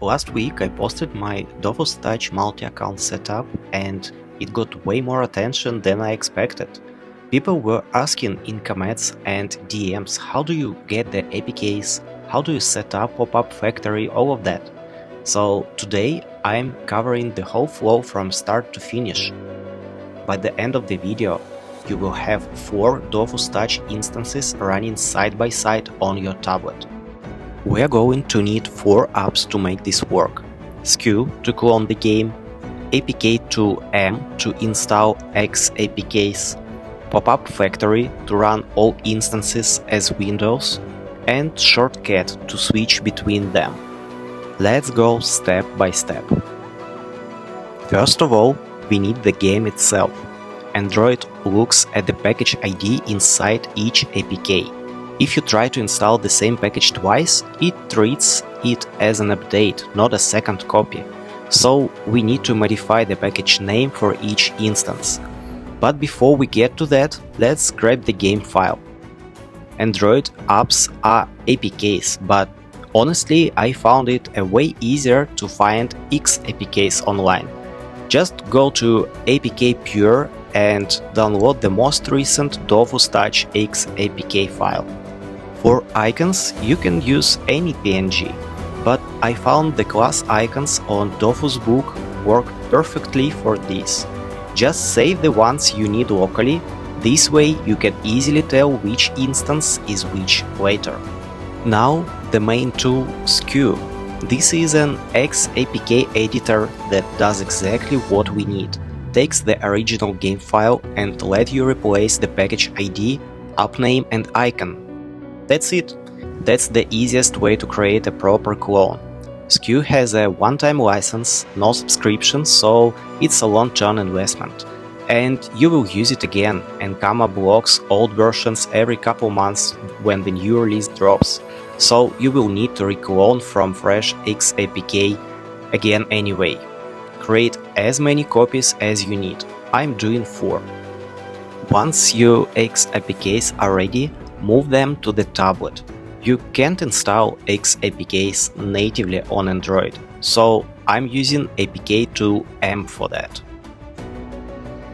Last week I posted my Dofus Touch multi-account setup and it got way more attention than I expected. People were asking in comments and DMs how do you get the APKs, how do you set up Popup Factory, all of that. So today I'm covering the whole flow from start to finish. By the end of the video you will have 4 Dofus Touch instances running side by side on your tablet. We are going to need 4 apps to make this work: Skew to clone the game, APK Tool M to install XAPKs, Popup Factory to run all instances as Windows, and Shortcut to switch between them. Let's go step by step. First of all, we need the game itself. Android looks at the package ID inside each APK. If you try to install the same package twice, it treats it as an update, not a second copy. So we need to modify the package name for each instance. But before we get to that, let's grab the game file. Android apps are APKs, but honestly I found it a way easier to find XAPKs online. Just go to APK Pure and download the most recent Dofus Touch XAPK file. For icons, you can use any PNG, but I found the class icons on Dofus Book work perfectly for this. Just save the ones you need locally, this way you can easily tell which instance is which later. Now the main tool, Skew. This is an XAPK editor that does exactly what we need. Takes the original game file and let you replace the package ID, app name and icon. That's it. That's the easiest way to create a proper clone. Skew has a one-time license, no subscription, so it's a long-term investment. And you will use it again, and Kama blocks old versions every couple months when the new release drops. So you will need to reclone from fresh XAPK again anyway. Create as many copies as you need. I'm doing 4. Once your XAPKs are ready, move them to the tablet. You can't install XAPKs natively on Android, so I'm using APK Tool M for that.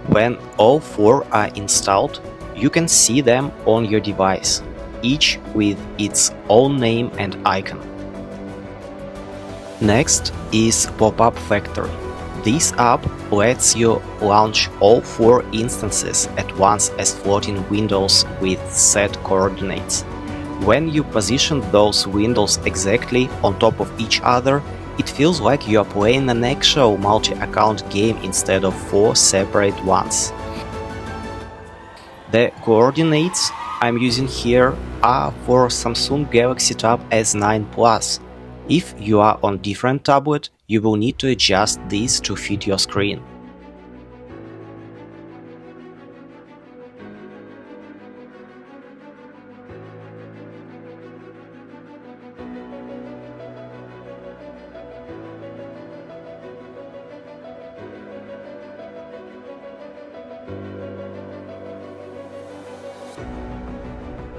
When all 4 are installed, you can see them on your device, each with its own name and icon. Next is Popup Factory. This app lets you launch all 4 instances at once as floating windows with set coordinates. When you position those windows exactly on top of each other, it feels like you are playing an actual multi-account game instead of 4 separate ones. The coordinates I'm using here are for Samsung Galaxy Tab S9 Plus. If you are on different tablet, you will need to adjust these to fit your screen.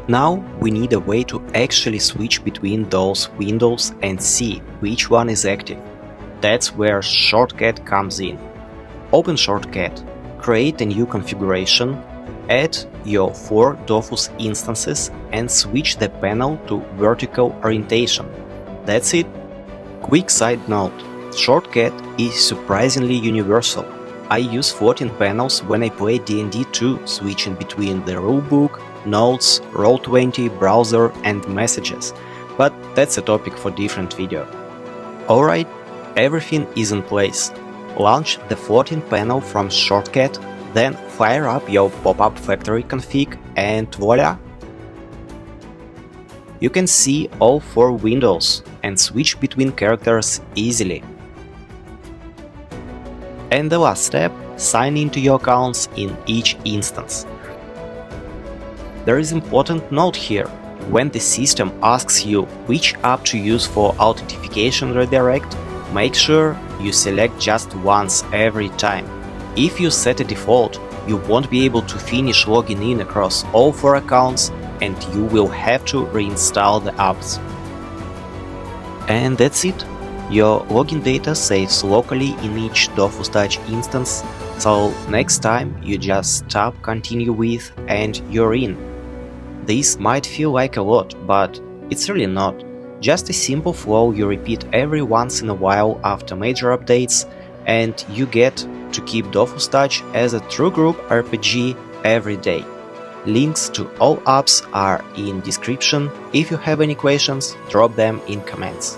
Now we need a way to actually switch between those windows and see which one is active. That's where Shortcut comes in. Open Shortcut, create a new configuration, add your 4 Dofus instances and switch the panel to vertical orientation. That's it. Quick side note, Shortcut is surprisingly universal. I use floating panels when I play D&D 2, switching between the rulebook, notes, Roll20, browser and messages, but that's a topic for different video. Alright, everything is in place. Launch the floating panel from Shortcut, then fire up your Popup Factory config and voila! You can see all 4 windows and switch between characters easily. And the last step, sign into your accounts in each instance. There is an important note here. When the system asks you which app to use for authentication redirect, make sure you select just once every time. If you set a default, you won't be able to finish logging in across all 4 accounts and you will have to reinstall the apps. And that's it. Your login data saves locally in each Dofus Touch instance, so next time you just tap continue with and you're in. This might feel like a lot, but it's really not. Just a simple flow you repeat every once in a while after major updates, and you get to keep Dofus Touch as a true group RPG every day. Links to all apps are in description. If you have any questions, drop them in comments.